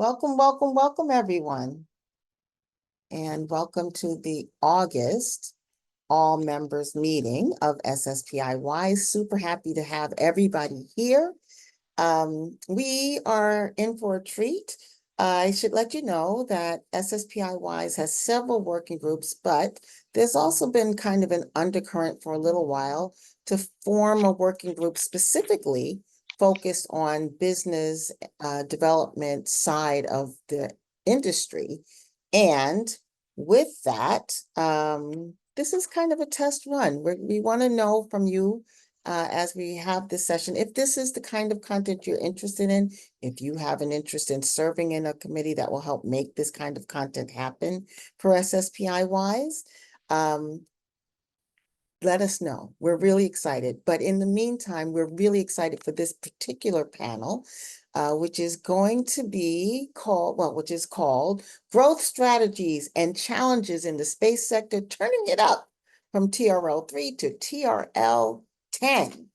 Welcome, everyone. And welcome to the August all members meeting of SSPI-WISE. Super happy to have everybody here. We are in for a treat. I should let you know that SSPI-WISE has several working groups, but there's also been kind of an undercurrent for a little while to form a working group specifically focused on business development side of the industry. And with that, this is kind of a test run. We want to know from you as we have this session, if this is the kind of content you're interested in, if you have an interest in serving in a committee that will help make this kind of content happen for SSPI-WISE, let us know. We're really excited. But in the meantime, we're really excited for this particular panel, which is going to be called, which is called Growth Strategies and Challenges in the Space Sector, Turning It Up from TRL3 to TRL10.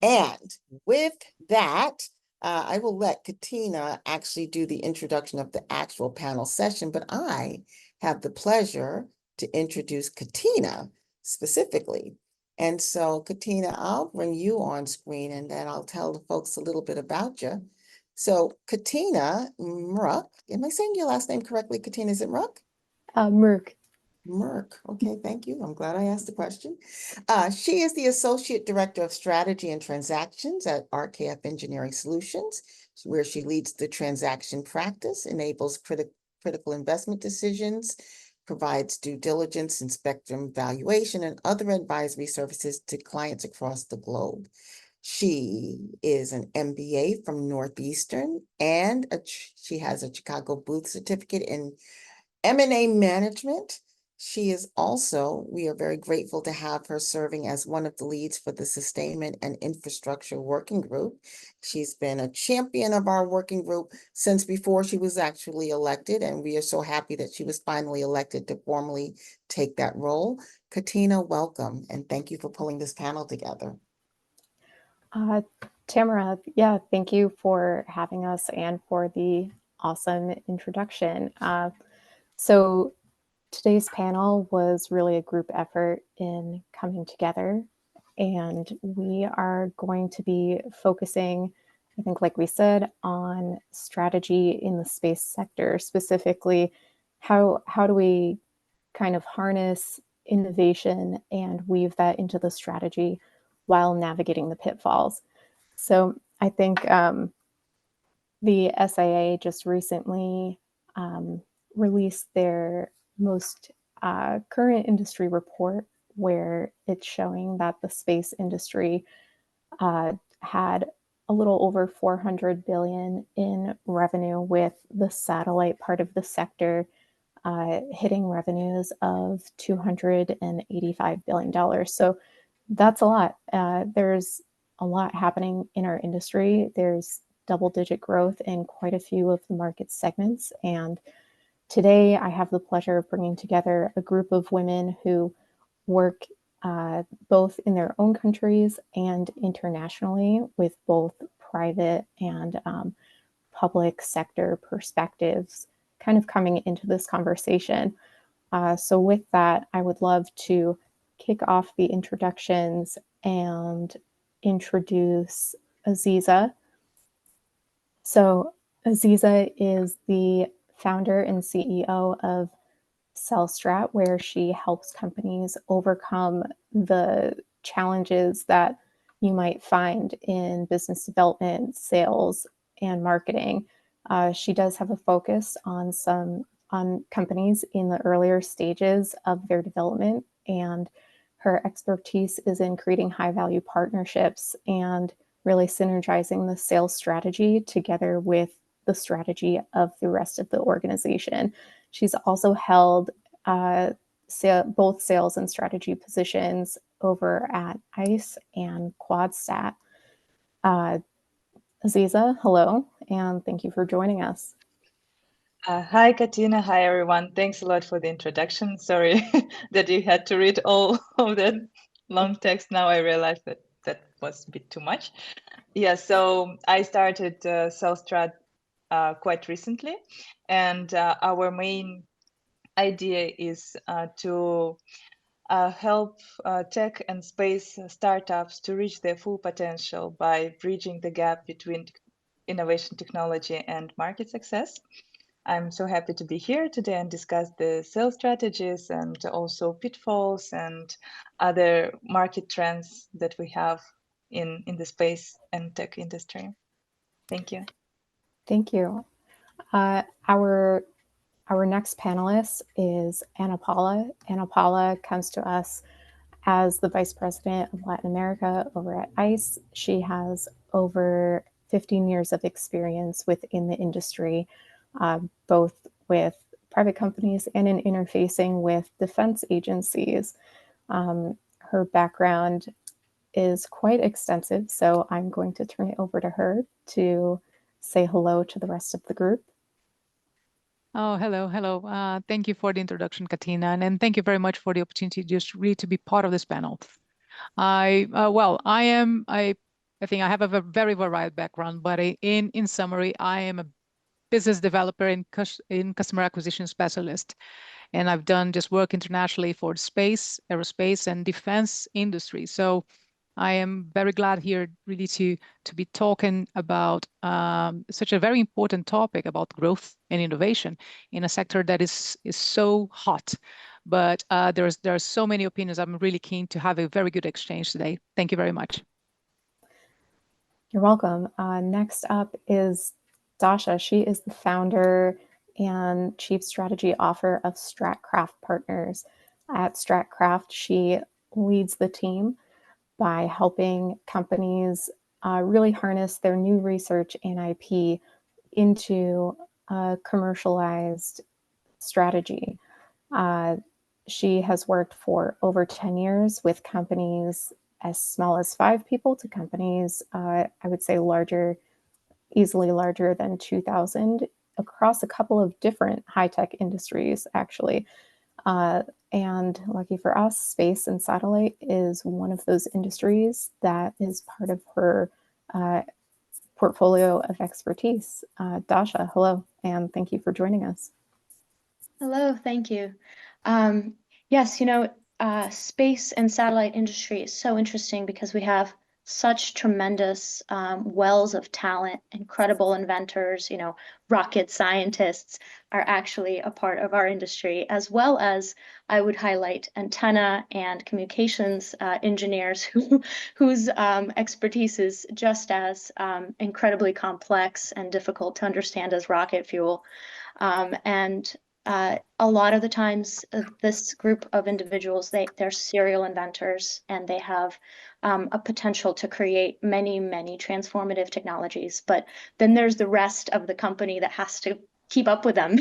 And with that, I will let Katina actually do the introduction of the actual panel session, but I have the pleasure to introduce Katina specifically. And so, Katina, I'll bring you on screen and then I'll tell the folks a little bit about you. So, Katina Mruk, am I saying your last name correctly, Katina? Is it Mruk? Mruk. Mruk. Okay, thank you. I'm glad I asked the question. She is the Associate Director of Strategy and Transactions at RKF Engineering Solutions, where she leads the transaction practice, enables critical investment decisions, provides due diligence and spectrum valuation and other advisory services to clients across the globe. She is an MBA from Northeastern and she has a Chicago Booth Certificate in M&A Management. She is also, we are very grateful to have her serving as one of the leads for the Sustainment and Infrastructure Working Group. She's been a champion of our working group since before she was actually elected, and we are so happy that she was finally elected to formally take that role. Katina, welcome, and thank you for pulling this panel together. Tamara, yeah, thank you for having us and for the awesome introduction. So today's panel was really a group effort in coming together, and we are going to be focusing, I think, like we said, on strategy in the space sector, specifically how do we kind of harness innovation and weave that into the strategy while navigating the pitfalls. So I think the SIA just recently released their most current industry report, where it's showing that the space industry had a little over 400 billion in revenue, with the satellite part of the sector hitting revenues of $285 billion. So that's a lot. There's a lot happening in our industry. There's double-digit growth in quite a few of the market segments. And today I have the pleasure of bringing together a group of women who work both in their own countries and internationally with both private and public sector perspectives kind of coming into this conversation. So with that, I would love to kick off the introductions and introduce Aziza. So Aziza is the founder and CEO of CELSTRAT, where she helps companies overcome the challenges that you might find in business development, sales, and marketing. She does have a focus on companies in the earlier stages of their development, and her expertise is in creating high-value partnerships and really synergizing the sales strategy together with the strategy of the rest of the organization. She's also held both sales and strategy positions over at ICEYE and QuadStat. Aziza, hello, and thank you for joining us. Hi, Katina. Hi, everyone. Thanks a lot for the introduction. Sorry that you had to read all of that long text. Now I realized that was a bit too much. Yeah, so I started CELSTRAT quite recently. And our main idea is to help tech and space startups to reach their full potential by bridging the gap between innovation technology and market success. I'm so happy to be here today and discuss the sales strategies and also pitfalls and other market trends that we have in the space and tech industry. Thank you. Thank you. Our next panelist is Ana-Paula. Ana-Paula comes to us as the Vice President of Latin America over at ICE. She has over 15 years of experience within the industry, both with private companies and in interfacing with defense agencies. Her background is quite extensive, so I'm going to turn it over to her to say hello to the rest of the group. Oh, hello. Thank you for the introduction, Katina, and thank you very much for the opportunity just really to be part of this panel. I think I have a very varied background, but in summary, I am a business developer and customer acquisition specialist, and I've done just work internationally for space, aerospace, and defense industry. So I am very glad here really to be talking about such a very important topic about growth and innovation in a sector that is so hot. But there are so many opinions. I'm really keen to have a very good exchange today. Thank you very much. You're welcome. Next up is Dasha. She is the founder and chief strategy officer of StratCraft Partners. At StratCraft, she leads the team by helping companies really harness their new research and IP into a commercialized strategy. She has worked for over 10 years with companies as small as 5 people to companies, I would say larger, easily larger than 2,000 across a couple of different high-tech industries, actually. And lucky for us, space and satellite is one of those industries that is part of her portfolio of expertise. Dasha, hello, and thank you for joining us. Hello, thank you. Yes, space and satellite industry is so interesting because we have such tremendous wells of talent, incredible inventors, rocket scientists are actually a part of our industry, as well as I would highlight antenna and communications engineers whose expertise is just as incredibly complex and difficult to understand as rocket fuel. A lot of the times, this group of individuals, they're serial inventors, and they have a potential to create many, many transformative technologies. But then there's the rest of the company that has to keep up with them,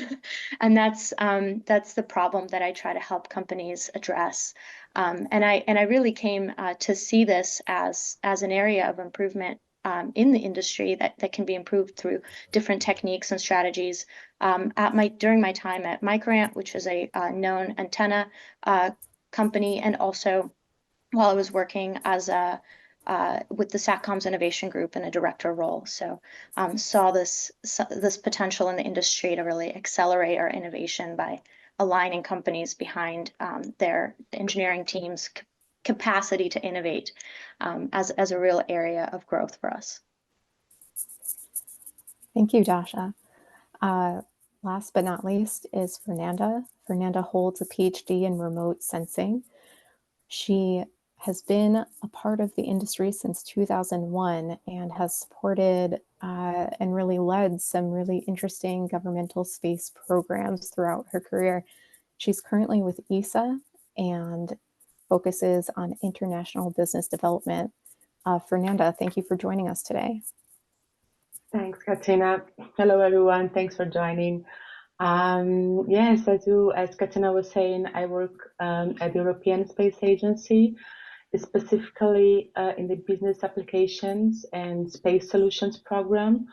and that's the problem that I try to help companies address. And I really came to see this as an area of improvement in the industry that can be improved through different techniques and strategies. During my time at Micrant, which is a known antenna company, and also while I was working as with the Satcoms Innovation Group in a director role. So saw this potential in the industry to really accelerate our innovation by aligning companies behind their engineering teams' capacity to innovate as a real area of growth for us. Thank you, Dasha. Last but not least is Fernanda. Fernanda holds a PhD in remote sensing. She has been a part of the industry since 2001 and has supported and really led some really interesting governmental space programs throughout her career. She's currently with ICEYE and focuses on international business development. Fernanda, thank you for joining us today. Thanks, Katina. Hello, everyone. Thanks for joining. Yes, as Katina was saying, I work at the European Space Agency, specifically in the Business Applications and Space Solutions program,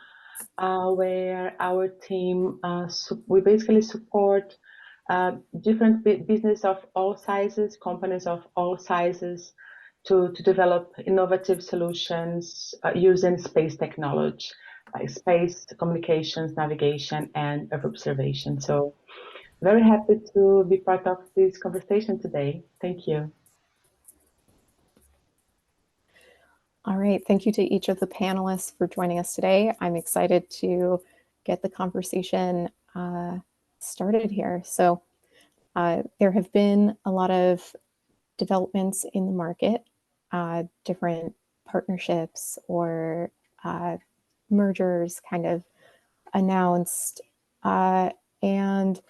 where our team, we basically support different business of all sizes, companies of all sizes, to develop innovative solutions using space technology. like space, communications, navigation, and Earth observation. So very happy to be part of this conversation today. Thank you. All right, thank you to each of the panelists for joining us today. I'm excited to get the conversation started here. So there have been a lot of developments in the market, different partnerships or mergers kind of announced. And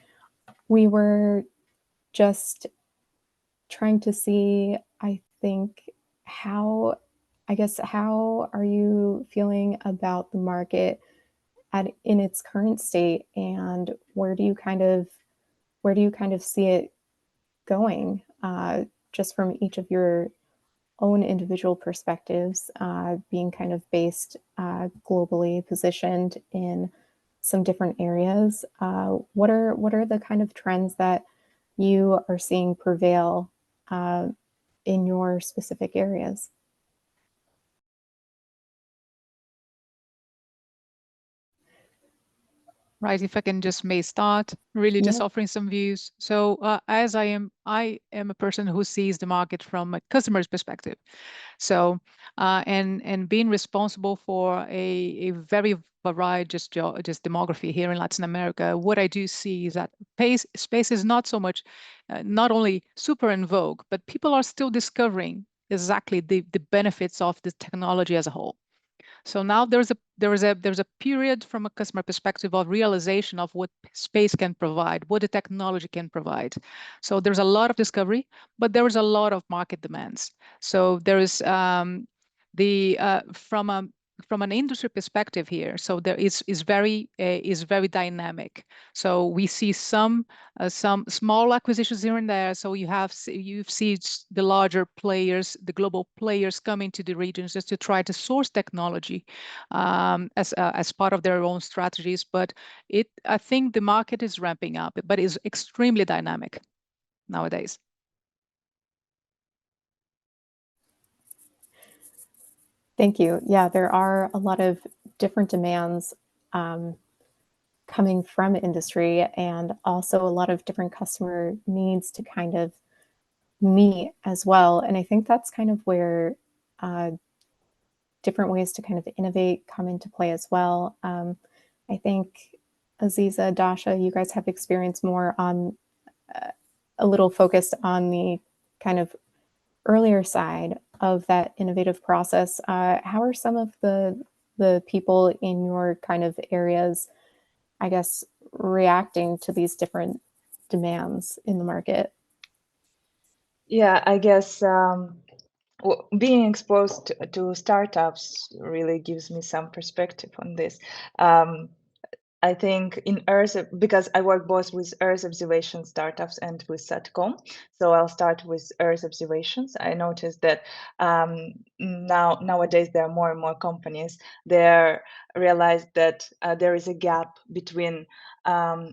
we were just trying to see, I think, how are you feeling about the market in its current state, and where do you kind of see it going, just from each of your own individual perspectives, being kind of based globally, positioned in some different areas. What are the kind of trends that you are seeing prevail in your specific areas? Right, if I can just may start, really just Yeah. offering some views. So as I am a person who sees the market from a customer's perspective. So and being responsible for a very varied just demography here in Latin America, what I do see is that space is not so much, not only super in vogue, but people are still discovering exactly the benefits of the technology as a whole. So now there's a period from a customer perspective of realization of what space can provide, what the technology can provide. So there's a lot of discovery, but there is a lot of market demands. So there is from an industry perspective here. So there is very dynamic. So we see some small acquisitions here and there. So you see the larger players, the global players coming to the regions just to try to source technology as part of their own strategies. But I think the market is ramping up, but is extremely dynamic nowadays. Thank you. Yeah, there are a lot of different demands coming from industry, and also a lot of different customer needs to kind of meet as well. And I think that's kind of where different ways to kind of innovate come into play as well. I think Aziza, Dasha, you guys have experience more on a little focused on the kind of earlier side of that innovative process. How are some of the people in your kind of areas, I guess, reacting to these different demands in the market? Yeah, I guess being exposed to startups really gives me some perspective on this. I think in Earth, because I work both with Earth observation startups and with SATCOM, so I'll start with Earth observations. I noticed that nowadays there are more and more companies that realize that there is a gap between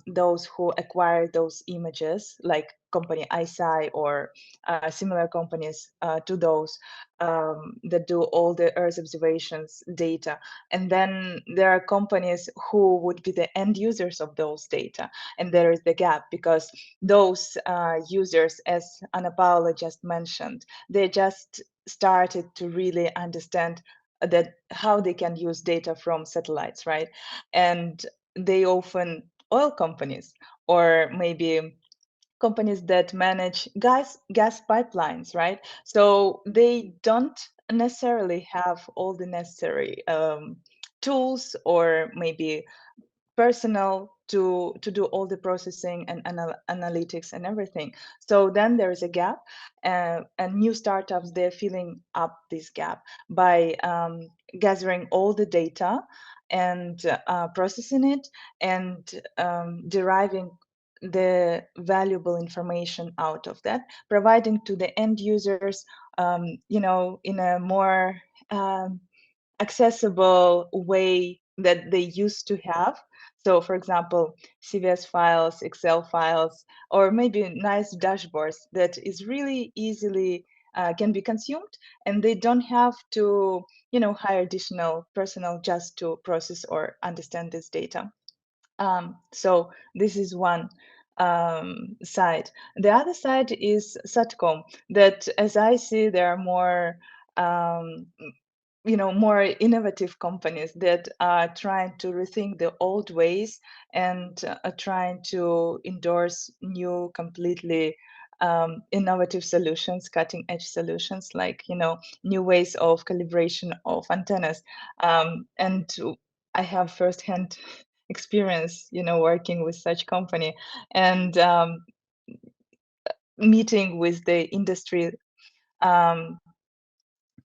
those who acquire those images, like company ICEYE or similar companies to those that do all the Earth observations data. And then there are companies who would be the end users of those data. And there is the gap because those users, as Ana-Paula just mentioned, they just started to really understand that how they can use data from satellites, right? And they often oil companies or maybe companies that manage gas pipelines, right? So they don't necessarily have all the necessary tools or maybe personnel to do all the processing and analytics and everything. So then there is a gap, and new startups, they're filling up this gap by gathering all the data and processing it and deriving the valuable information out of that, providing to the end users, in a more accessible way that they used to have. So, for example, CVS files, Excel files, or maybe nice dashboards that is really easily can be consumed, and they don't have to hire additional personnel just to process or understand this data. So this is one side. The other side is SATCOM, that as I see, there are more more innovative companies that are trying to rethink the old ways and are trying to endorse new, completely innovative solutions, cutting edge solutions, like new ways of calibration of antennas. And I have firsthand experience, working with such company and meeting with the industry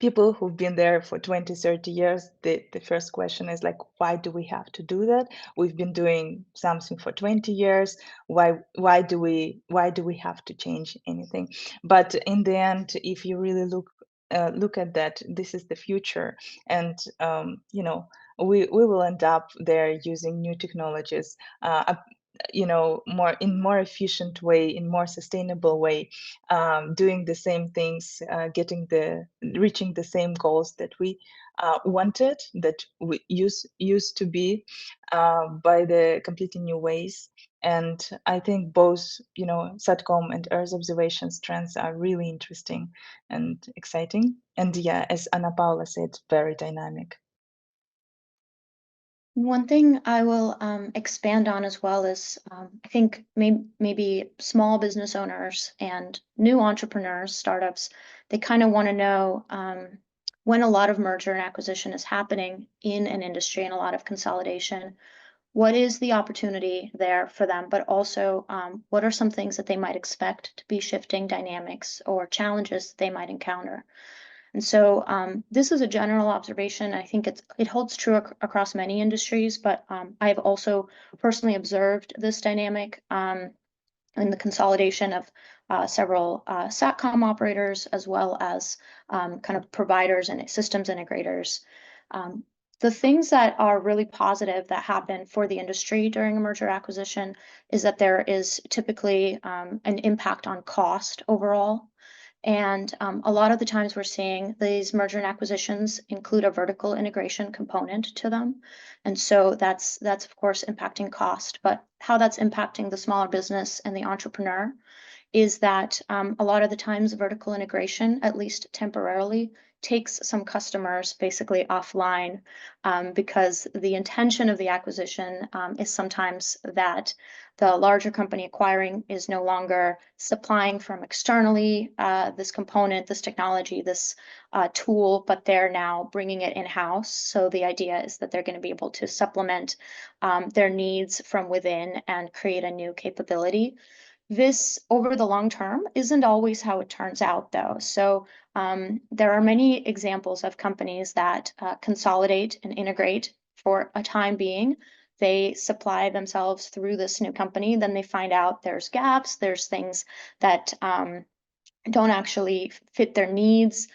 people who've been there for 20, 30 years. The first question is like, why do we have to do that? We've been doing something for 20 years. Why do we have to change anything? But in the end, if you really look at that, this is the future, and we will end up there using new technologies, more efficient way, in more sustainable way, doing the same things, reaching the same goals that we wanted, that we used to be, by the completely new ways. And I think both, SATCOM and Earth observations trends are really interesting and exciting. And yeah, as Ana-Paula said, very dynamic. One thing I will expand on as well is I think maybe small business owners and new entrepreneurs, startups, they kind of want to know when a lot of merger and acquisition is happening in an industry and a lot of consolidation, what is the opportunity there for them, but also what are some things that they might expect to be shifting dynamics or challenges that they might encounter. And so this is a general observation. I think it holds true across many industries, but I've also personally observed this dynamic in the consolidation of several SATCOM operators, as well as kind of providers and systems integrators. The things that are really positive that happen for the industry during a merger acquisition is that there is typically an impact on cost overall. And a lot of the times we're seeing these merger and acquisitions include a vertical integration component to them. And so that's of course impacting cost, but how that's impacting the smaller business and the entrepreneur is that a lot of the times vertical integration, at least temporarily, takes some customers basically offline because the intention of the acquisition is sometimes that the larger company acquiring is no longer supplying from externally this component, this technology, this tool, but they're now bringing it in-house. So the idea is that they're going to be able to supplement their needs from within and create a new capability. This, over the long term, isn't always how it turns out, though. So there are many examples of companies that consolidate and integrate for a time being. They supply themselves through this new company, then they find out there's gaps, there's things that don't actually fit their needs,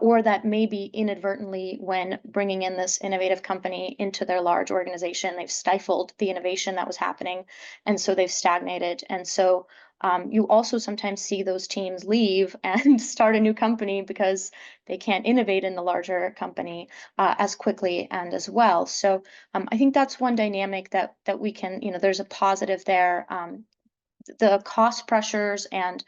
or that maybe inadvertently, when bringing in this innovative company into their large organization, they've stifled the innovation that was happening, and so they've stagnated. And so you also sometimes see those teams leave and start a new company because they can't innovate in the larger company as quickly and as well. So I think that's one dynamic that we can, there's a positive there. The cost pressures and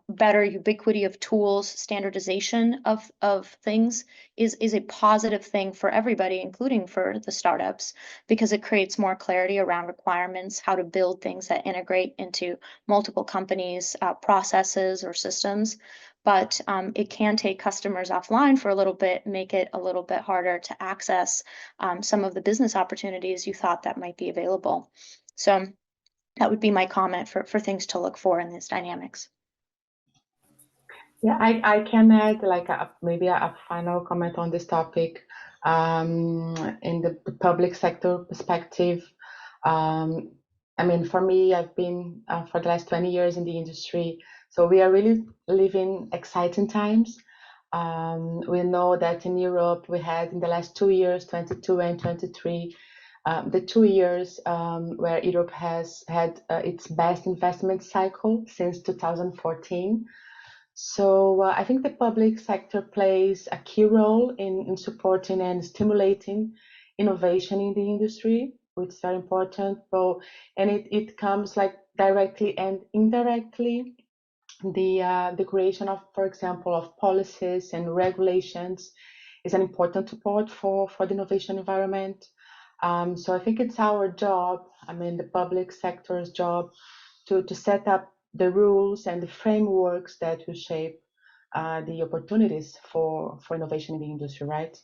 better ubiquity of tools, standardization of things is a positive thing for everybody, including for the startups, because it creates more clarity around requirements, how to build things that integrate into multiple companies, processes or systems. But it can take customers offline for a little bit, make it a little bit harder to access some of the business opportunities you thought that might be available. So that would be my comment for things to look for in these dynamics. Yeah, I can add like maybe a final comment on this topic. In the public sector perspective, I mean, for me, I've been for the last 20 years in the industry, so we are really living exciting times. We know that in Europe, we had in the last 2 years, 22 and 23, the 2 years where Europe has had its best investment cycle since 2014. So I think the public sector plays a key role in supporting and stimulating innovation in the industry, which is very important. And it comes like directly and indirectly. The creation of, for example, of policies and regulations is an important support for the innovation environment. So I think it's our job, I mean, the public sector's job to set up the rules and the frameworks that will shape the opportunities for innovation in the industry, right?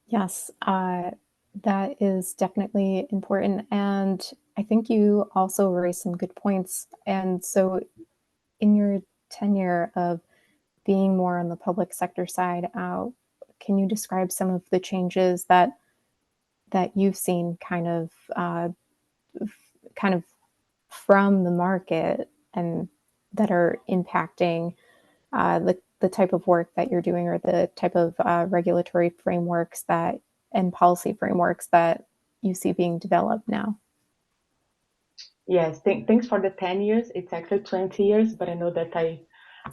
Yes, that is definitely important. And I think you also raised some good points. And so in your tenure of being more on the public sector side, can you describe some of the changes that you've seen kind of from the market and that are impacting the type of work that you're doing, or the type of regulatory frameworks and policy frameworks that you see being developed now? Yes, thanks for the 10 years. It's actually 20 years, but I know that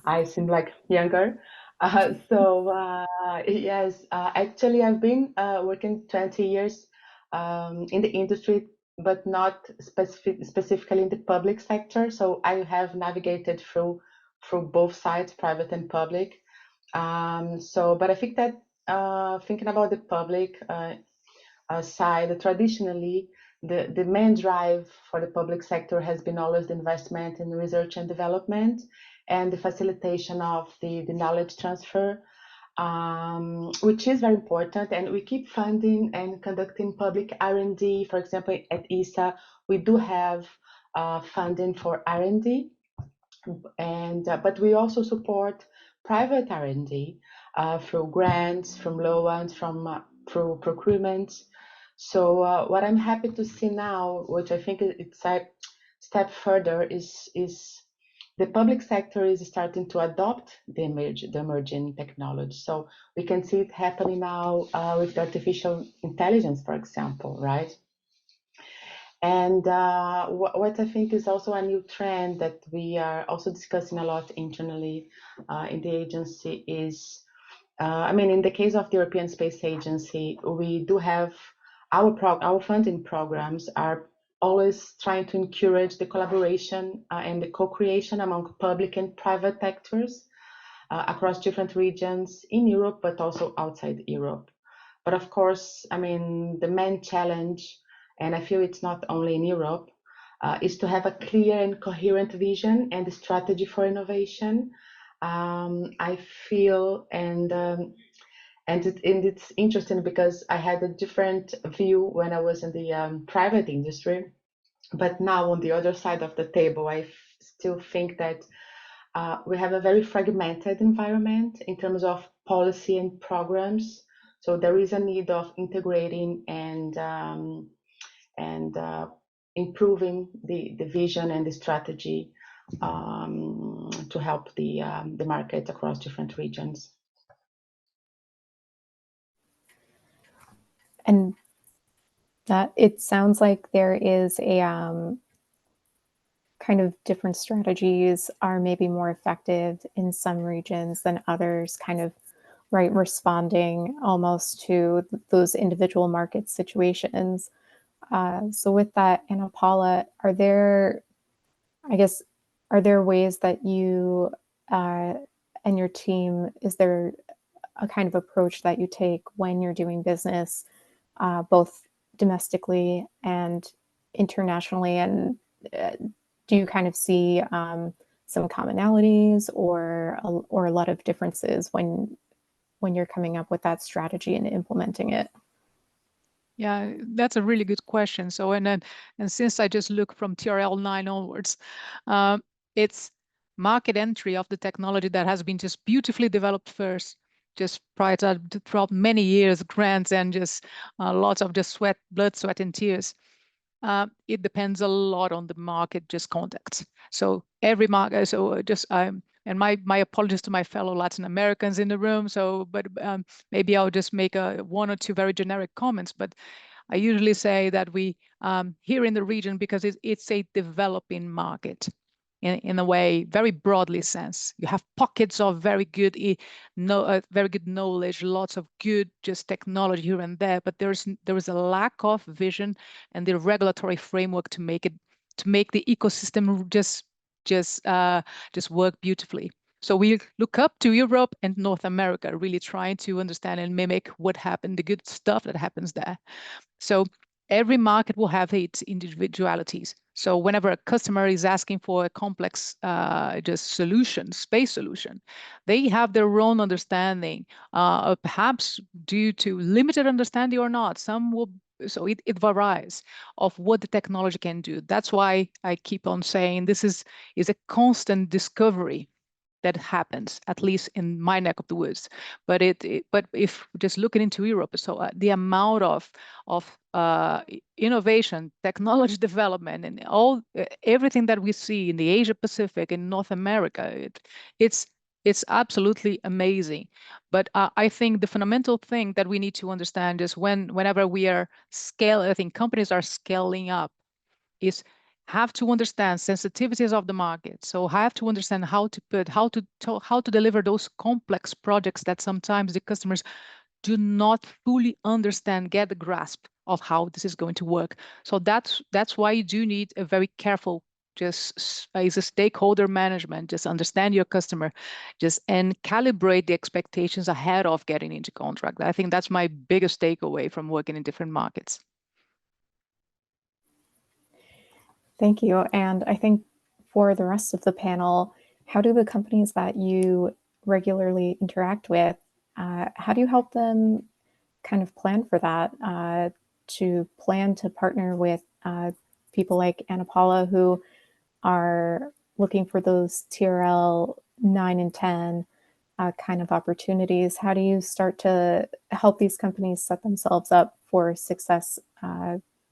I seem like younger. Yes, actually I've been working 20 years in the industry, but not specifically in the public sector. So I have navigated through both sides, private and public. But I think that thinking about the public side, traditionally, the main drive for the public sector has been always the investment in research and development and the facilitation of the knowledge transfer, which is very important. And we keep funding and conducting public R&D. For example, at ICEYE, we do have funding for R&D, but we also support private R&D through grants, from loans, through procurement. So what I'm happy to see now, which I think it's a step further, is the public sector is starting to adopt the emerging technology. So we can see it happening now with artificial intelligence, for example, right? And what I think is also a new trend that we are also discussing a lot internally in the agency is, I mean, in the case of the European Space Agency, we do have our funding programs are always trying to encourage the collaboration and the co-creation among public and private actors across different regions in Europe, but also outside Europe. But of course, I mean, the main challenge, and I feel it's not only in Europe, is to have a clear and coherent vision and strategy for innovation. I feel, and it's interesting because I had a different view when I was in the private industry, but now on the other side of the table, I still think that we have a very fragmented environment in terms of policy and programs. So there is a need of integrating and improving the vision and the strategy to help the market across different regions. And that it sounds like there is a kind of different strategies are maybe more effective in some regions than others, kind of right, responding almost to those individual market situations. So with that, Ana-Paula, are there ways that you and your team, is there a kind of approach that you take when you're doing business, both domestically and internationally? And do you kind of see some commonalities or a lot of differences when you're coming up with that strategy and implementing it? Yeah, that's a really good question. So, and since I just look from TRL 9 onwards, it's market entry of the technology that has been just beautifully developed first, just prior to throughout many years, grants and just lots of just blood, sweat, and tears. It depends a lot on the market, just context. So every market, so just and my apologies to my fellow Latin Americans in the room. So, but maybe I'll just make one or two very generic comments. But I usually say that we here in the region, because it's a developing market in a way, very broadly sense. You have pockets of very good knowledge, lots of good just technology here and there, but there is a lack of vision and the regulatory framework to make the ecosystem just work beautifully. So we look up to Europe and North America, really trying to understand and mimic what happened, the good stuff that happens there. So every market will have its individualities. So whenever a customer is asking for a complex just solution, space solution, they have their own understanding, perhaps due to limited understanding or not. Some will, so it varies of what the technology can do. That's why I keep on saying this is a constant discovery that happens, at least in my neck of the woods. But but if just looking into Europe, so the amount of innovation, technology development, and everything that we see in the Asia Pacific and North America, it's absolutely amazing. But I think the fundamental thing that we need to understand is whenever we are I think companies are scaling up, is have to understand sensitivities of the market. So have to understand how to deliver those complex projects that sometimes the customers do not fully understand, get the grasp of how this is going to work. So that's why you do need a very careful, just as a stakeholder management, just understand your customer, and calibrate the expectations ahead of getting into contract. I think that's my biggest takeaway from working in different markets. Thank you. And I think for the rest of the panel, how do the companies that you regularly interact with, how do you help them kind of plan for that, to plan to partner with people like Ana-Paula who are looking for those TRL 9 and 10 kind of opportunities? How do you start to help these companies set themselves up for success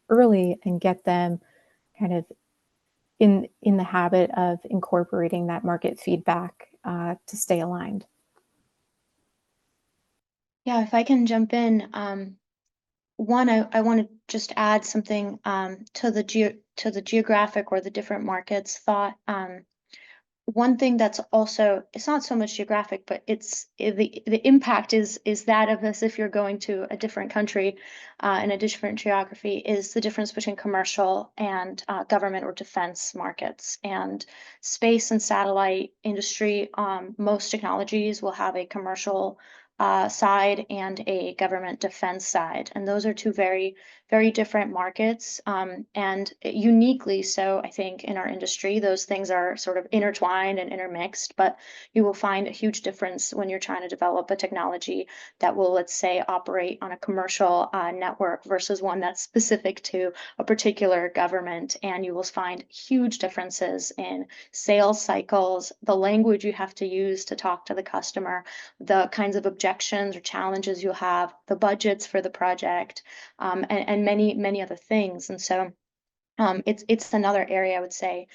early and get them kind of in the habit of incorporating that market feedback to stay aligned? Yeah, if I can jump in, one, I want to just add something to the geographic or the different markets thought. One thing that's also, it's not so much geographic, but it's the impact is that of as if you're going to a different country in a different geography, is the difference between commercial and government or defense markets. And space and satellite industry, most technologies will have a commercial side and a government defense side. And those are two very, very different markets, and uniquely so, I think, in our industry. Those things are sort of intertwined and intermixed, but you will find a huge difference when you're trying to develop a technology that will, let's say, operate on a commercial network versus one that's specific to a particular government. And you will find huge differences in sales cycles, the language you have to use to talk to the customer, the kinds of objections or challenges you'll have, the budgets for the project, and many other things. And so it's another area I would say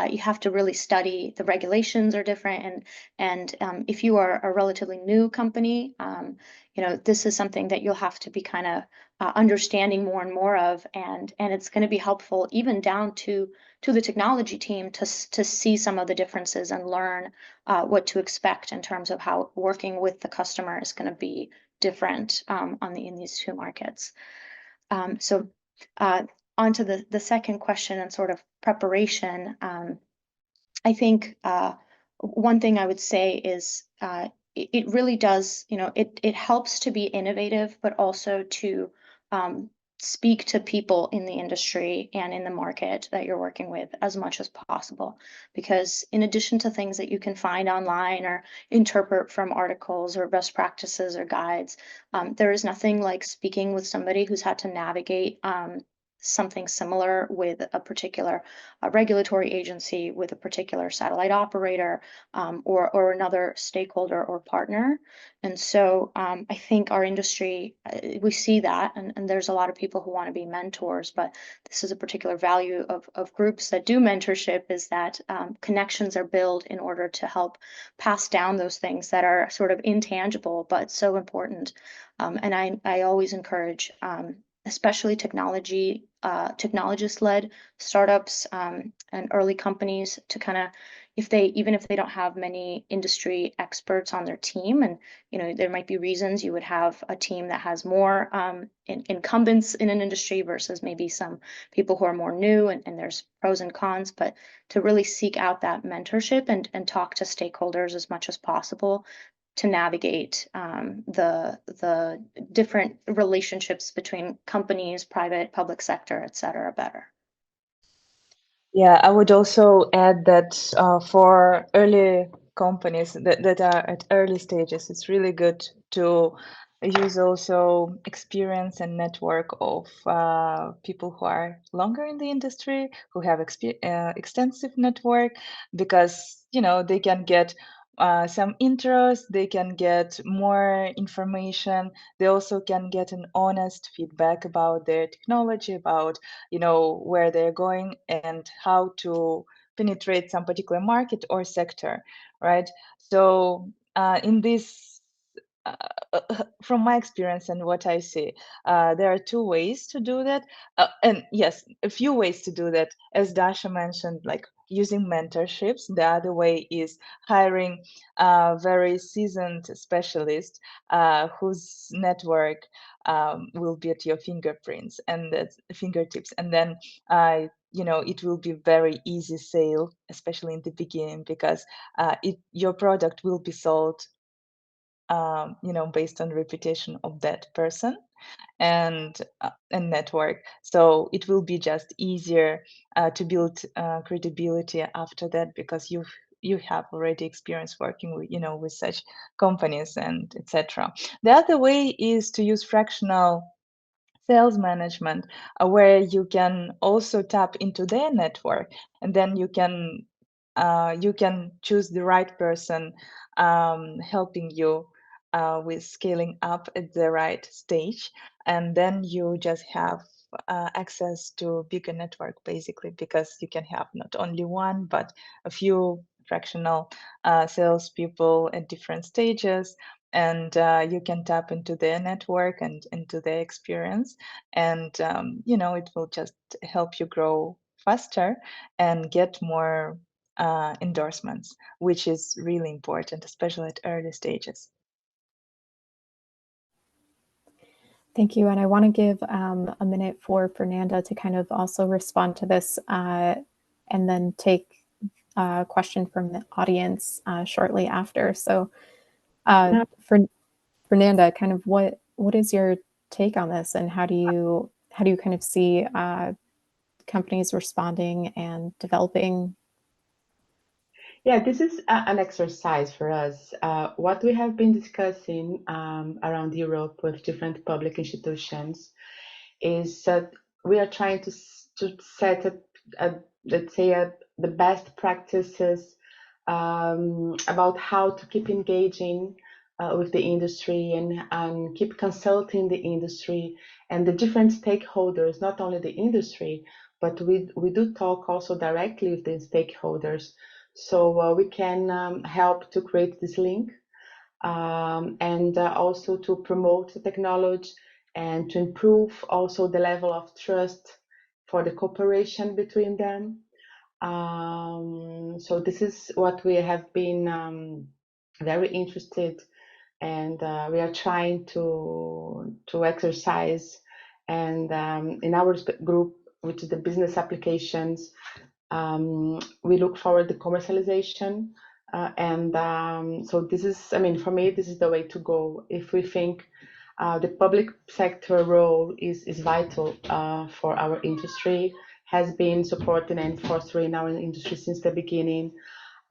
you have to really study. The regulations are different, and if you are a relatively new company, this is something that you'll have to be kind of understanding more and more of, and it's going to be helpful even down to the technology team to see some of the differences and learn what to expect in terms of how working with the customer is going to be different in these two markets. So on to the second question and sort of preparation, I think one thing I would say is it really does, it helps to be innovative, but also to speak to people in the industry and in the market that you're working with as much as possible. Because in addition to things that you can find online or interpret from articles or best practices or guides, there is nothing like speaking with somebody who's had to navigate something similar with a particular regulatory agency, with a particular satellite operator, or another stakeholder or partner. And so I think our industry, we see that, and there's a lot of people who want to be mentors, but this is a particular value of groups that do mentorship, is that connections are built in order to help pass down those things that are sort of intangible, but so important. And I always encourage especially technologist-led startups and early companies to kind of, even if they don't have many industry experts on their team, and there might be reasons you would have a team that has more incumbents in an industry versus maybe some people who are more new, and there's pros and cons, but to really seek out that mentorship and talk to stakeholders as much as possible to navigate the different relationships between companies, private, public sector, et cetera, better. Yeah, I would also add that for early companies that are at early stages, it's really good to use also experience and network of people who are longer in the industry, who have extensive network, because they can get some intros, they can get more information, they also can get an honest feedback about their technology, about where they're going and how to penetrate some particular market or sector, right? So in this from my experience and what I see, there are two ways to do that. And yes, a few ways to do that. As Dasha mentioned, like using mentorships. The other way is hiring a very seasoned specialist whose network will be at your fingerprints and that's fingertips. And then it will be very easy sale, especially in the beginning, because your product will be sold based on reputation of that person and network. So it will be just easier to build credibility after that, because you have already experience working with with such companies and etc. The other way is to use fractional sales management, where you can also tap into their network, and then you can choose the right person helping you with scaling up at the right stage, and then you just have access to bigger network, basically, because you can have not only one but a few fractional salespeople at different stages, and you can tap into their network and into their experience, and it will just help you grow faster and get more endorsements, which is really important, especially at early stages. Thank you. And I want to give a minute for Fernanda to kind of also respond to this and then take a question from the audience shortly after. So for Fernanda, kind of what is your take on this, and how do you kind of see companies responding and developing? Yeah, this is an exercise for us. What we have been discussing around Europe with different public institutions is that we are trying to set let's say the best practices about how to keep engaging with the industry and keep consulting the industry and the different stakeholders, not only the industry, but we do talk also directly with the stakeholders. So we can help to create this link and also to promote the technology and to improve also the level of trust for the cooperation between them. So this is what we have been very interested, and we are trying to exercise. And in our group, which is the business applications, we look forward to commercialization. So this is, I mean, for me, this is the way to go. If we think the public sector role is vital for our industry, has been supporting and fostering our industry since the beginning.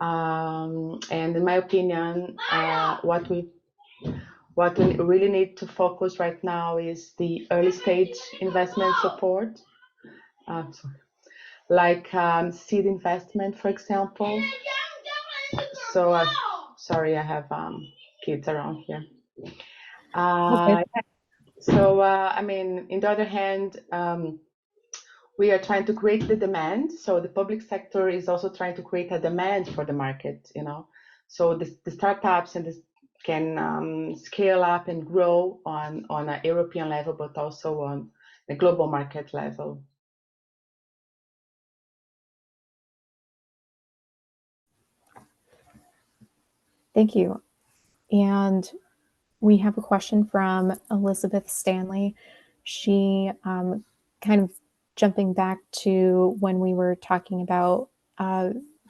And in my opinion, what we really need to focus right now is the early stage investment support, like seed investment, for example. So sorry, I have kids around here. Okay. So I mean, in the other hand, we are trying to create the demand. So the public sector is also trying to create a demand for the market, So the startups and can scale up and grow on a European level, but also on a global market level. Thank you. And we have a question from Elizabeth Stanley. She kind of jumping back to when we were talking about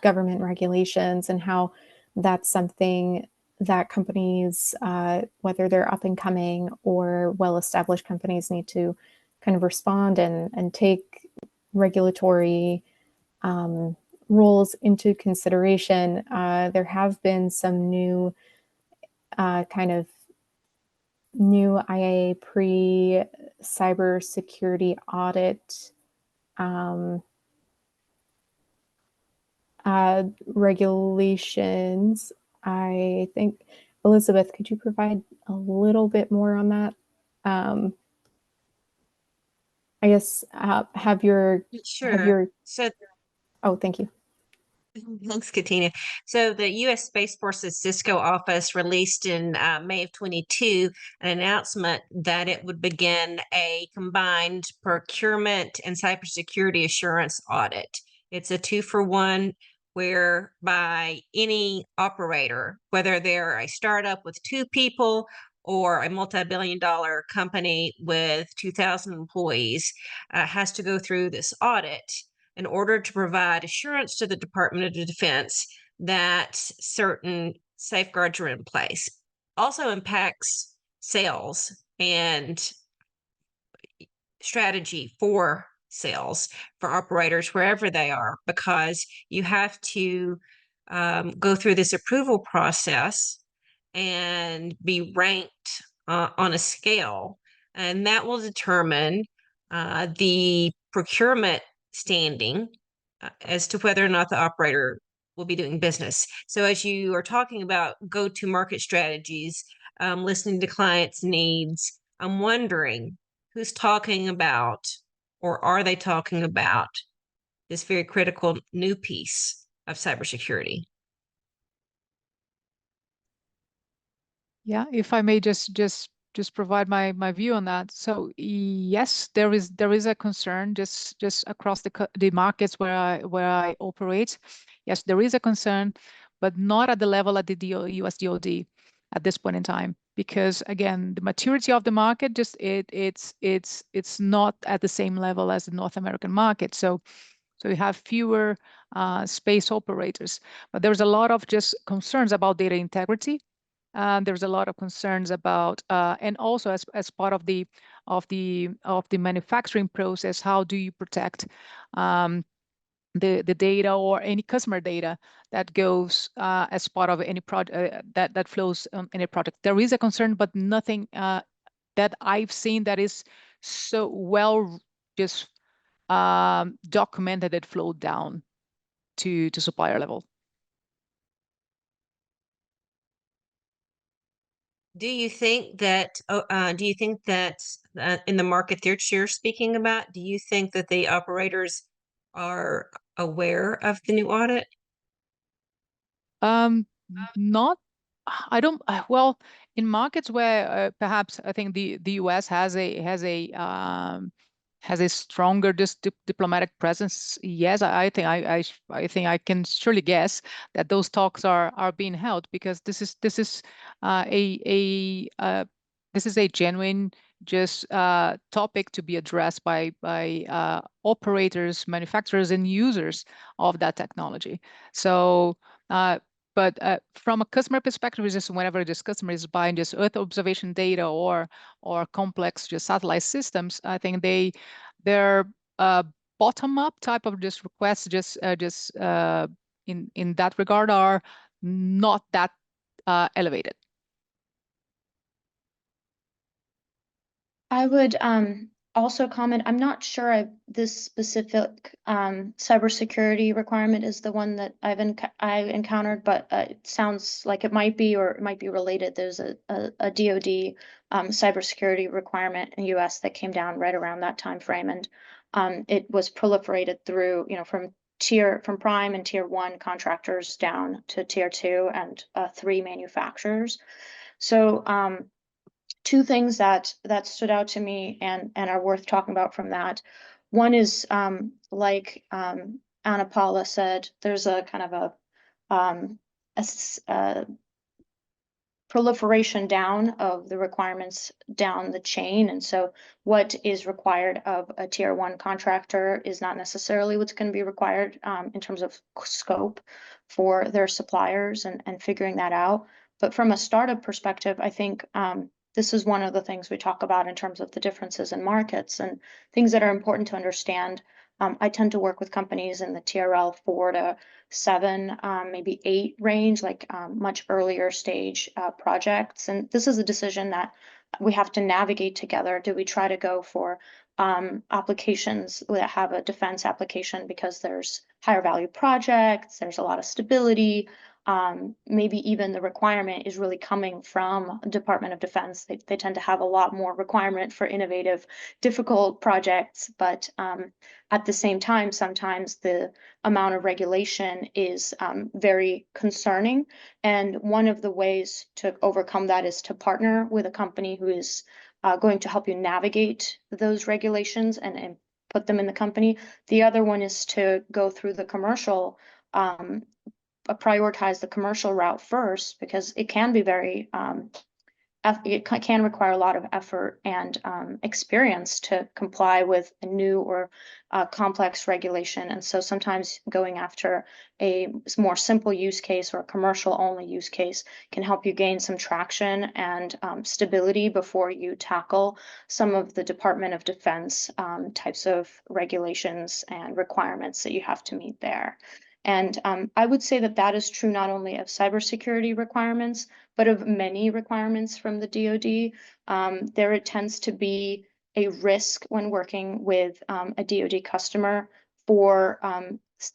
government regulations and how that's something that companies, whether they're up and coming or well-established companies, need to kind of respond and take regulatory rules into consideration. There have been some new kind of new IIA pre-cybersecurity audit regulations. I think, Elizabeth, could you provide a little bit more on that? I guess have your So oh, thank you. thanks, Katina. So the U.S. Space Force's Cisco office released in May of 22 an announcement that it would begin a combined procurement and cybersecurity assurance audit. It's a 2-for-1, whereby any operator, whether they're a startup with 2 people or a multi-billion-dollar company with 2,000 employees, has to go through this audit in order to provide assurance to the Department of Defense that certain safeguards are in place. Also impacts sales and strategy for sales for operators wherever they are, because you have to go through this approval process and be ranked on a scale, and that will determine the procurement standing as to whether or not the operator will be doing business. So as you are talking about go-to-market strategies, listening to clients' needs, I'm wondering who's talking about, or are they talking about, this very critical new piece of cybersecurity? Yeah, if I may just provide my view on that. So yes, there is a concern just across the markets where I operate. Yes, there is a concern, but not at the level at the US DoD at this point in time, because again, the maturity of the market it's not at the same level as the North American market. So you have fewer space operators, but there's a lot of just concerns about data integrity. There's a lot of concerns about, and also as part of the manufacturing process, how do you protect the data or any customer data that goes as part of any project that flows in a project. There is a concern, but nothing that I've seen that is so well just documented that flowed down to supplier level. Do you think that in the market that you're speaking about, do you think that the operators are aware of the new audit? Not, I don't, well, in markets where perhaps I think the US has a stronger diplomatic presence. Yes, I think I think I can surely guess that those talks are being held, because this is a genuine just topic to be addressed by operators, manufacturers, and users of that technology. So. But from a customer perspective, it's just whenever this customer is buying just Earth observation data or complex just satellite systems, I think they're bottom up type of just requests in that regard are not that elevated. I would also comment, I'm not sure this specific cybersecurity requirement is the one that I've encountered, but it sounds like it might be, or it might be related. There's a DoD cybersecurity requirement in the US that came down right around that time frame, and it was proliferated through, from prime and tier 1 contractors down to tier 2 and 3 manufacturers. So two things that stood out to me and are worth talking about from that. One is like Ana-Paula said, there's a kind of a proliferation down of the requirements down the chain. And so what is required of a tier one contractor is not necessarily what's going to be required in terms of scope for their suppliers and figuring that out. But from a startup perspective, I think this is one of the things we talk about in terms of the differences in markets and things that are important to understand. I tend to work with companies in the TRL 4 to 7, maybe 8 range, like much earlier stage projects. And this is a decision that we have to navigate together. Do we try to go for applications that have a defense application because there's higher value projects, there's a lot of stability, maybe even the requirement is really coming from Department of Defense. They tend to have a lot more requirement for innovative, difficult projects, but at the same time, sometimes the amount of regulation is very concerning. And one of the ways to overcome that is to partner with a company who is going to help you navigate those regulations and put them in the company. The other one is to go through the commercial prioritize the commercial route first, because it can be very it can require a lot of effort and experience to comply with a new or complex regulation. And so sometimes going after a more simple use case or a commercial only use case can help you gain some traction and stability before you tackle some of the Department of Defense types of regulations and requirements that you have to meet there. And I would say that that is true not only of cybersecurity requirements, but of many requirements from the DoD. There tends to be a risk when working with a DoD customer for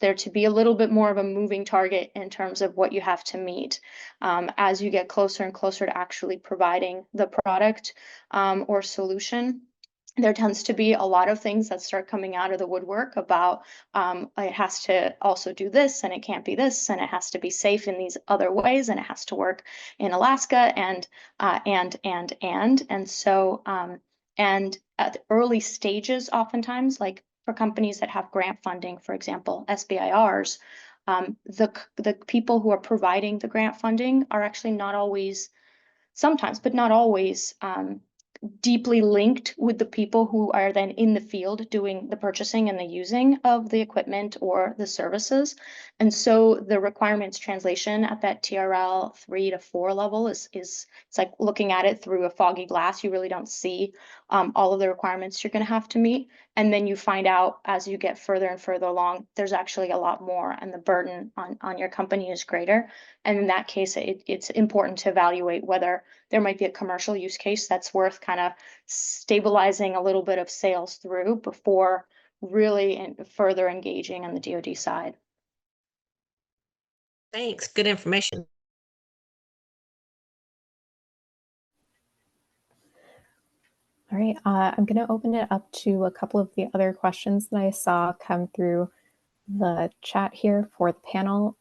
there to be a little bit more of a moving target in terms of what you have to meet as you get closer and closer to actually providing the product or solution. There tends to be a lot of things that start coming out of the woodwork about it has to also do this and it can't be this and it has to be safe in these other ways and it has to work in Alaska and so and at the early stages, oftentimes, like for companies that have grant funding, for example, SBIRs, the people who are providing the grant funding are actually not always, sometimes, but not always, deeply linked with the people who are then in the field doing the purchasing and the using of the equipment or the services. And so the requirements translation at that TRL 3 to 4 level is it's like looking at it through a foggy glass. You really don't see all of the requirements you're going to have to meet. And then you find out as you get further and further along, there's actually a lot more and the burden on your company is greater. And in that case, it's important to evaluate whether there might be a commercial use case that's worth kind of stabilizing a little bit of sales through before really further engaging on the DoD side. Thanks. Good information. All right, I'm going to open it up to a couple of the other questions that I saw come through the chat here for the panel.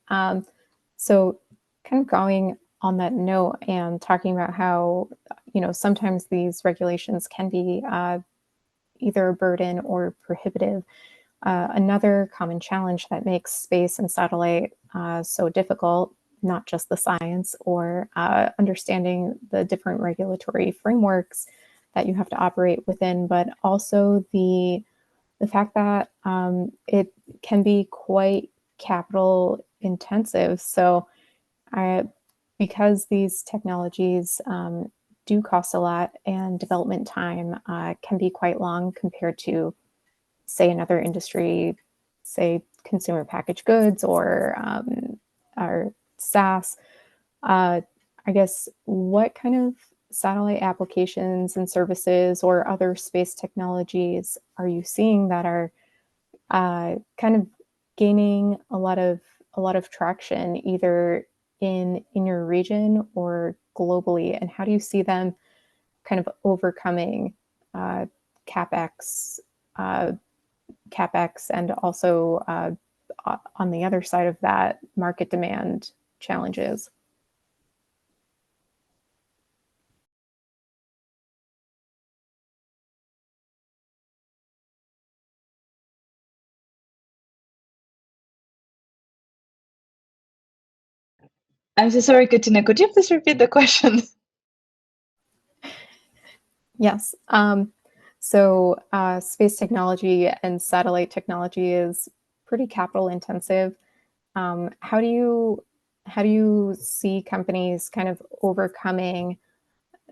So kind of going on that note and talking about how, you know, sometimes these regulations can be either a burden or prohibitive. Another common challenge that makes space and satellite so difficult, not just the science or understanding the different regulatory frameworks that you have to operate within, but also the fact that it can be quite capital intensive. So because these technologies do cost a lot and development time can be quite long compared to, say, another industry, say consumer packaged goods or SaaS, I guess what kind of satellite applications and services or other space technologies are you seeing that are kind of gaining a lot of traction either in your region or globally, and how do you see them kind of overcoming capex and also on the other side of that, market demand challenges? I'm so sorry, Katina. Could you please repeat the question? Yes. So space technology and satellite technology is pretty capital intensive. How do you see companies kind of overcoming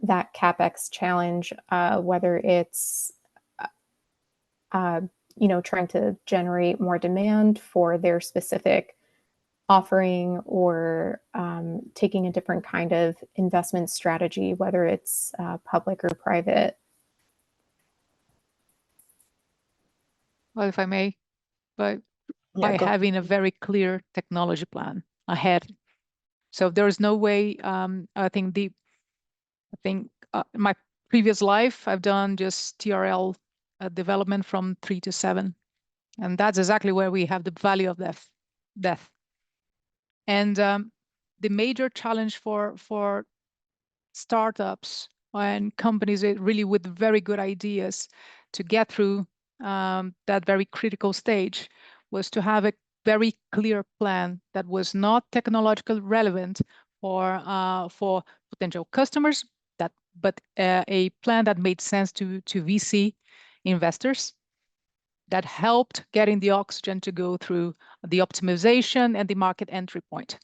that CapEx challenge, whether it's trying to generate more demand for their specific offering, or taking a different kind of investment strategy, whether it's public or private? Well, if I may, but Yeah, by go. having a very clear technology plan ahead. So there is no way. I think my previous life, I've done just TRL development from 3 to 7, and that's exactly where we have the value of death. And the major challenge for startups and companies really with very good ideas to get through that very critical stage was to have a very clear plan that was not technologically relevant for potential customers, but a plan that made sense to VC investors, that helped getting the oxygen to go through the optimization and the market entry point.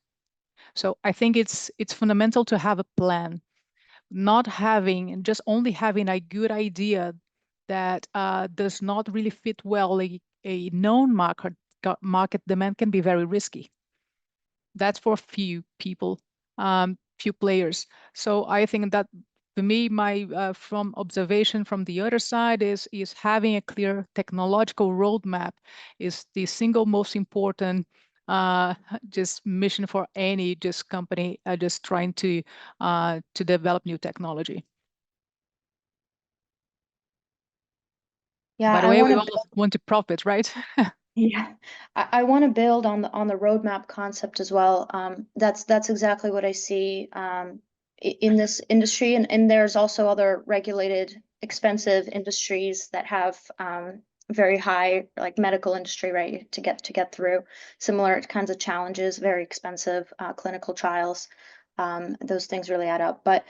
So I think it's fundamental to have a plan, not having and just only having a good idea that does not really fit well a known market demand can be very risky. That's for few people, few players. So I think that for me, my from observation from the other side is having a clear technological roadmap is the single most important just mission for any just company just trying to develop new technology. Yeah, By the I way, we want all want to profit, right? Yeah, I want to build on the roadmap concept as well. That's exactly what I see in this industry, and there's also other regulated, expensive industries that have very high, like medical industry, right, to get through similar kinds of challenges, very expensive clinical trials. Those things really add up. But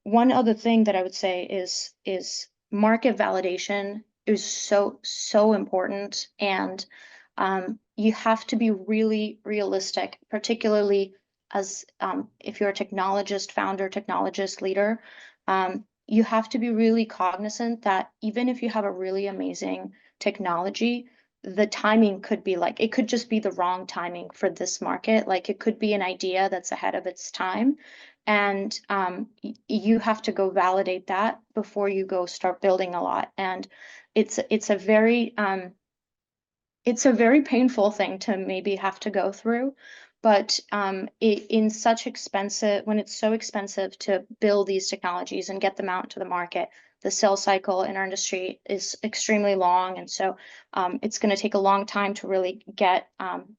one other thing that I would say is market validation is so important, and you have to be really realistic, particularly as if you're a technologist, founder, technologist, leader. You have to be really cognizant that even if you have a really amazing technology, the timing could be like, it could just be the wrong timing for this market. Like it could be an idea that's ahead of its time, and you have to go validate that before you go start building a lot. And it's a very painful thing to maybe have to go through, but in such expensive, when it's so expensive to build these technologies and get them out into the market, the sales cycle in our industry is extremely long, and so it's going to take a long time to really get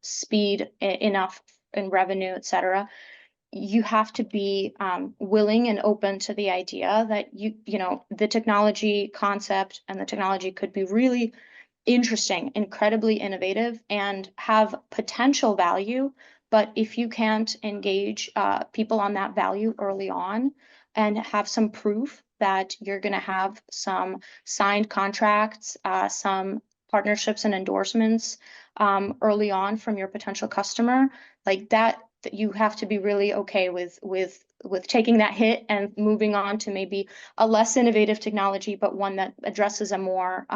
speed enough in revenue, et cetera. You have to be willing and open to the idea that the technology concept and the technology could be really interesting, incredibly innovative, and have potential value. But if you can't engage people on that value early on and have some proof that you're going to have some signed contracts, some partnerships and endorsements early on from your potential customer, like that you have to be really okay with taking that hit and moving on to maybe a less innovative technology, but one that addresses a more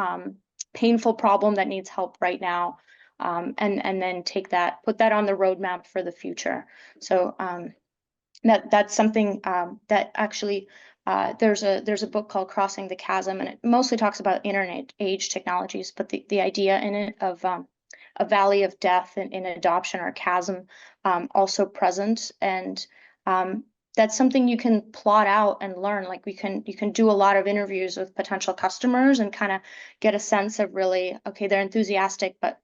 painful problem that needs help right now, and then put that on the roadmap for the future. So that's something that actually there's a book called Crossing the Chasm, and it mostly talks about internet age technologies, but the idea in it of a valley of death in adoption, or a chasm, also present. And that's something you can plot out and learn. Like you can do a lot of interviews with potential customers and kind of get a sense of really, okay, they're enthusiastic, but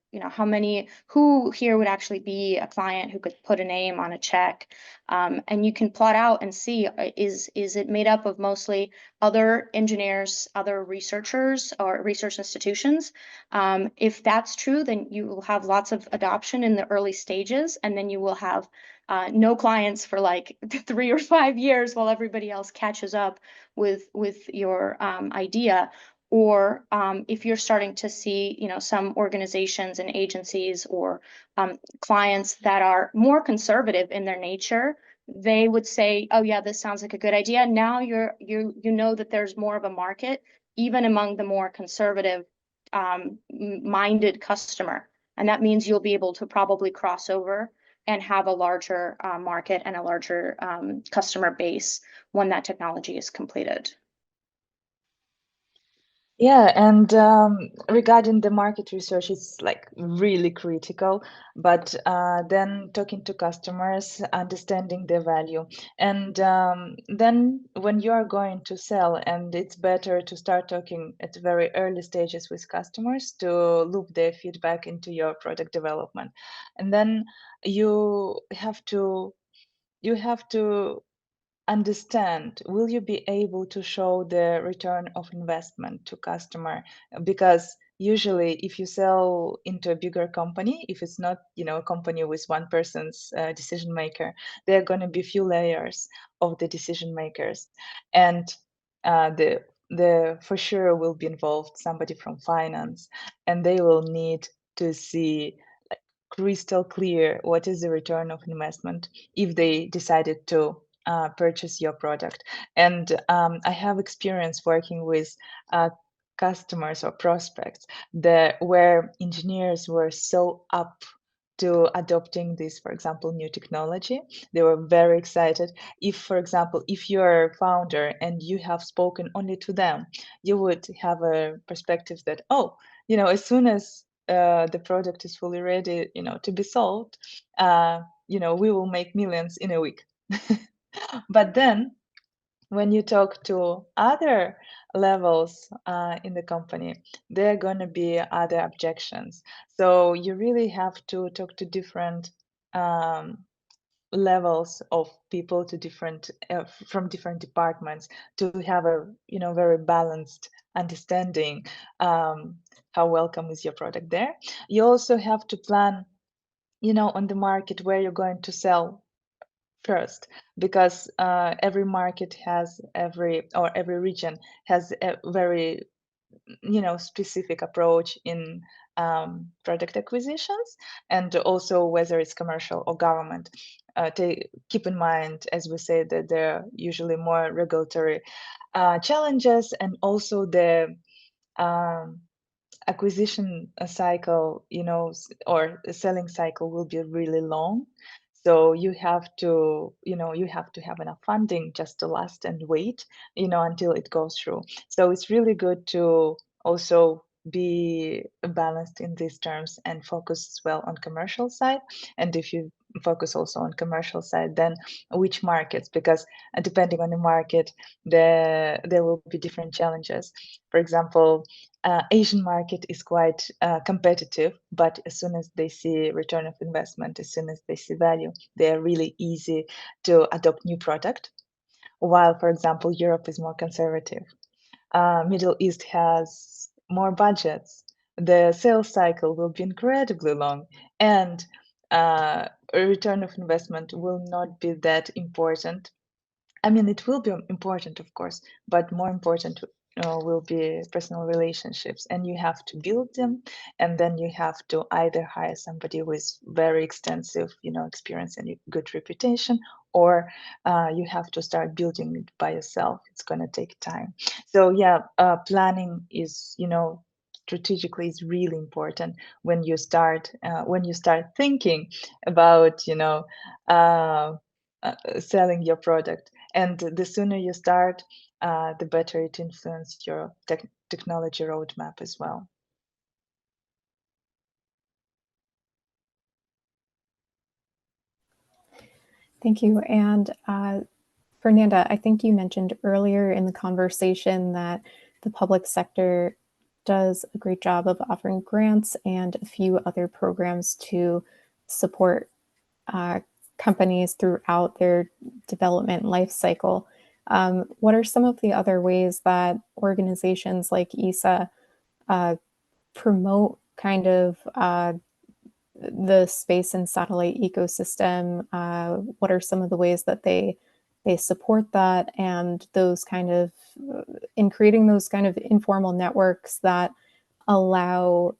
who here would actually be a client who could put a name on a check? And you can plot out and see, is it made up of mostly other engineers, other researchers, or research institutions? If that's true, then you will have lots of adoption in the early stages, and then you will have no clients for like 3 or 5 years while everybody else catches up with your idea. Or if you're starting to see, you know, some organizations and agencies or clients that are more conservative in their nature, they would say, oh yeah, this sounds like a good idea. Now you know that there's more of a market even among the more conservative minded customer, and that means you'll be able to probably cross over and have a larger market and a larger customer base when that technology is completed. Yeah, and regarding the market research, it's like really critical. But then talking to customers, understanding their value, and then when you are going to sell, and it's better to start talking at very early stages with customers to loop their feedback into your product development, and then you have to understand, will you be able to show the return of investment to customer? Because usually if you sell into a bigger company, if it's not, you know, a company with one person's decision maker, there are going to be few layers of the decision makers, and the for sure will be involved somebody from finance, and they will need to see like crystal clear what is the return of investment if they decided to purchase your product. And I have experience working with customers or prospects where engineers were so up to adopting this, for example, new technology. They were very excited. If, for example, if you're a founder and you have spoken only to them, you would have a perspective that, oh, you know, as soon as the product is fully ready, you know, to be sold, you know, we will make millions in a week. But then when you talk to other levels in the company, there are going to be other objections. So you really have to talk to different levels of people, to different from different departments, to have a, you know, very balanced understanding how welcome is your product there. You also have to plan, you know, on the market where you're going to sell first, because every market has every region has a very, you know, specific approach in product acquisitions, and also whether it's commercial or government. Keep in mind, as we say, that there are usually more regulatory challenges, and also the acquisition cycle, you know, or selling cycle will be really long. So you have to, you know, you have to have enough funding just to last and wait, you know, until it goes through. So it's really good to also be balanced in these terms and focus as well on commercial side. And if you focus also on commercial side, then which markets, because depending on the market, there will be different challenges. For example, Asian market is quite competitive, but as soon as they see return of investment, as soon as they see value, they are really easy to adopt new product. While, for example, Europe is more conservative. Middle East has more budgets. The sales cycle will be incredibly long, and a return of investment will not be that important. I mean, it will be important, of course, but more important will be personal relationships, and you have to build them, and then you have to either hire somebody with very extensive, you know, experience and good reputation, or you have to start building it by yourself. It's going to take time. So yeah, planning is, you know, strategically is really important when you start thinking about, you know, selling your product. And the sooner you start, the better it influences your technology roadmap as well. Thank you. And Fernanda, I think you mentioned earlier in the conversation that the public sector does a great job of offering grants and a few other programs to support companies throughout their development life cycle. What are some of the other ways that organizations like ICEYE promote kind of the space and satellite ecosystem. What are some of the ways that they support that, and those kind of in creating those kind of informal networks that allow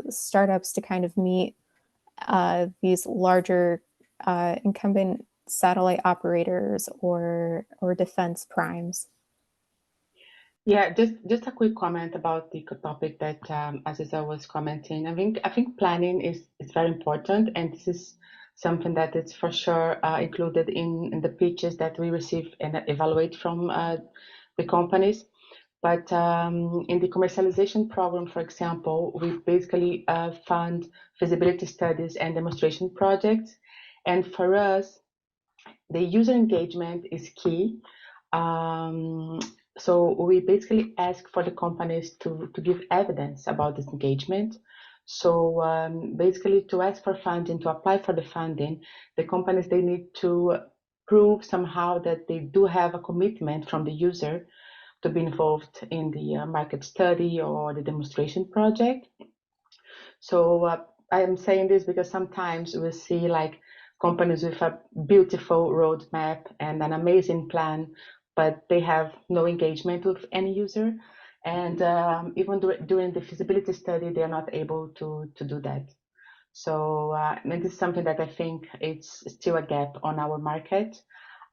startups to kind of meet these larger incumbent satellite operators or defense primes. Yeah, just a quick comment about the topic that Aziza was commenting. I think planning is very important, and this is something that is for sure included in the pitches that we receive and evaluate from the companies. But in the commercialization program, for example, we basically fund feasibility studies and demonstration projects. And for us, the user engagement is key. So we basically ask for the companies to give evidence about this engagement. So basically to ask for funding, to apply for the funding, the companies, they need to prove somehow that they do have a commitment from the user to be involved in the market study or the demonstration project. So I am saying this because sometimes we see like companies with a beautiful roadmap and an amazing plan, but they have no engagement with any user. And even during the feasibility study, they're not able to do that. So and this is something that I think it's still a gap on our market.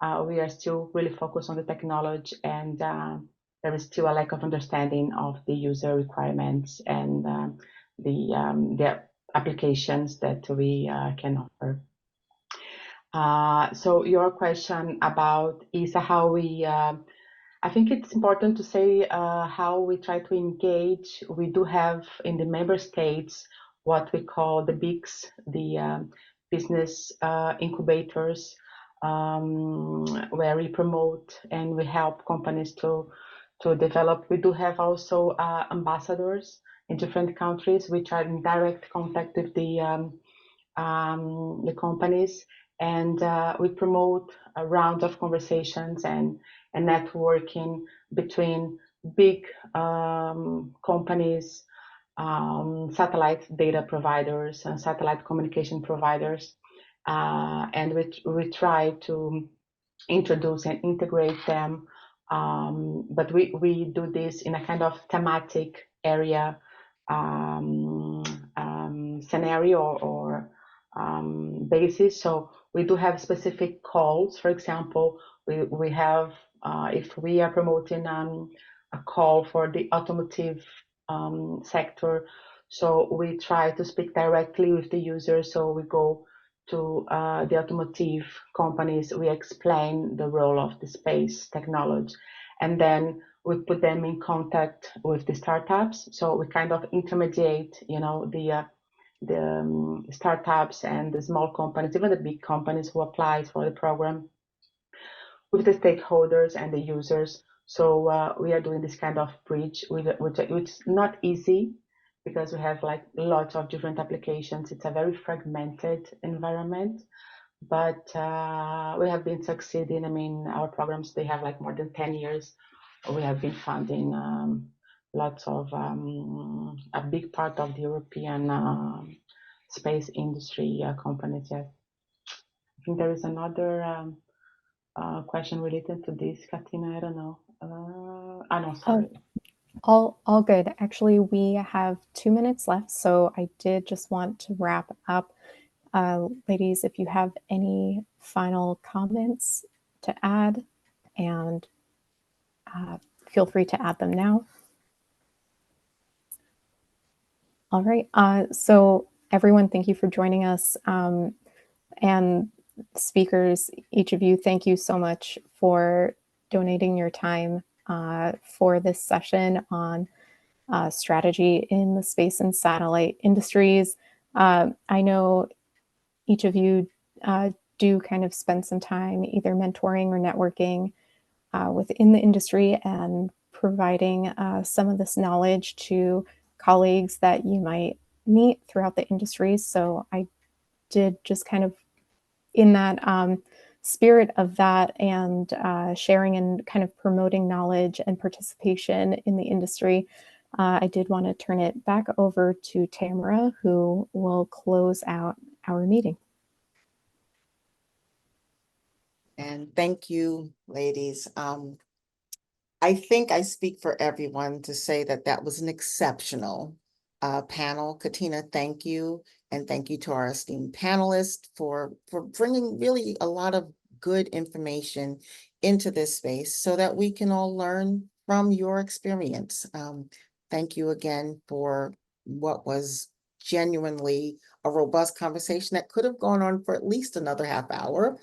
We are still really focused on the technology, and there is still a lack of understanding of the user requirements and the applications that we can offer. So your question about ISA, how we, I think it's important to say how we try to engage. We do have in the member states what we call the BICs, the business incubators, where we promote and we help companies to develop. We do have also ambassadors in different countries which are in direct contact with the companies, and we promote a round of conversations and networking between big companies, satellite data providers and satellite communication providers, and we try to introduce and integrate them, but we do this in a kind of thematic area scenario or basis. So we do have specific calls. For example, we have if we are promoting a call for the automotive sector, so we try to speak directly with the user. So we go to the automotive companies, we explain the role of the space technology, and then we put them in contact with the startups. So we kind of intermediate, you know, the startups and the small companies, even the big companies who applies for the program, with the stakeholders and the users. So we are doing this kind of bridge, which is not easy because we have like lots of different applications. It's a very fragmented environment, but we have been succeeding. I mean, our programs, they have like more than 10 years. We have been funding lots of, a big part of the European space industry companies. Yes. I think there is another question related to this, Katina. I don't know. No, sorry. All good. Actually, we have 2 minutes left, so I did just want to wrap up. Ladies, if you have any final comments to add, and feel free to add them now. All right. So everyone, thank you for joining us. And speakers, each of you, thank you so much for donating your time for this session on strategy in the space and satellite industries. I know each of you do kind of spend some time either mentoring or networking within the industry and providing some of this knowledge to colleagues that you might meet throughout the industry. So I did just kind of in that spirit of that and sharing and kind of promoting knowledge and participation in the industry, I did want to turn it back over to Tamara, who will close out our meeting. And thank you, ladies. I think I speak for everyone to say that that was an exceptional panel. Katina, thank you. And thank you to our esteemed panelists for bringing really a lot of good information into this space so that we can all learn from your experience. Thank you again for what was genuinely a robust conversation that could have gone on for at least another half hour,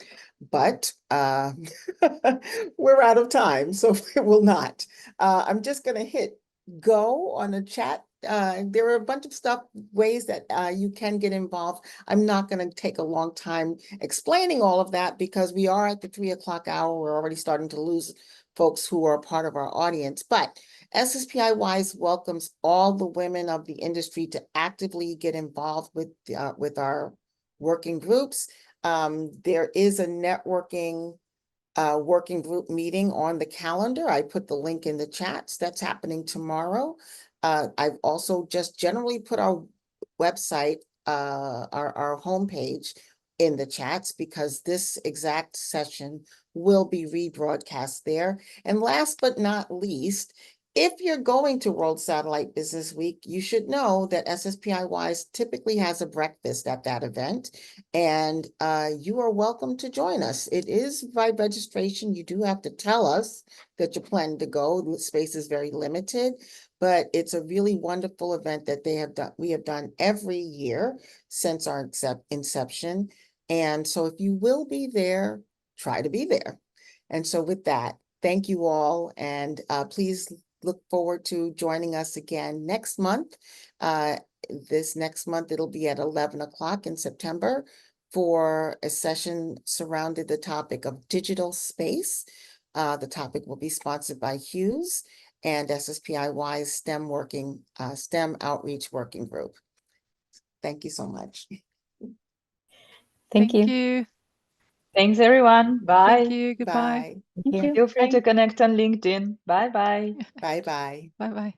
but we're out of time, so it will not. I'm just going to hit go on the chat. There are a bunch of ways that you can get involved. I'm not going to take a long time explaining all of that because we are at the 3 o'clock hour. We're already starting to lose folks who are part of our audience, but SSPI-WISE welcomes all the women of the industry to actively get involved with our working groups. There is a networking working group meeting on the calendar. I put the link in the chats. That's happening tomorrow. I've also just generally put our website, our homepage in the chats because this exact session will be rebroadcast there. And last but not least, if you're going to World Satellite Business Week, you should know that SSPI-WISE typically has a breakfast at that event, and you are welcome to join us. It is by registration. You do have to tell us that you're planning to go. The space is very limited, but it's a really wonderful event that we have done every year since our inception. And so if you will be there, try to be there. And so with that, thank you all, and please look forward to joining us again next month. This next month, it'll be at 11 o'clock in September for a session surrounding the topic of digital space. The topic will be sponsored by Hughes and SSPI-WISE STEM Outreach Working Group. Thank you so much. Thank you. you. Thanks, everyone. Bye. Thank you. Goodbye. Bye. Thank you. Feel free Bye. to connect on LinkedIn. Bye-bye. Bye-bye. Bye-bye.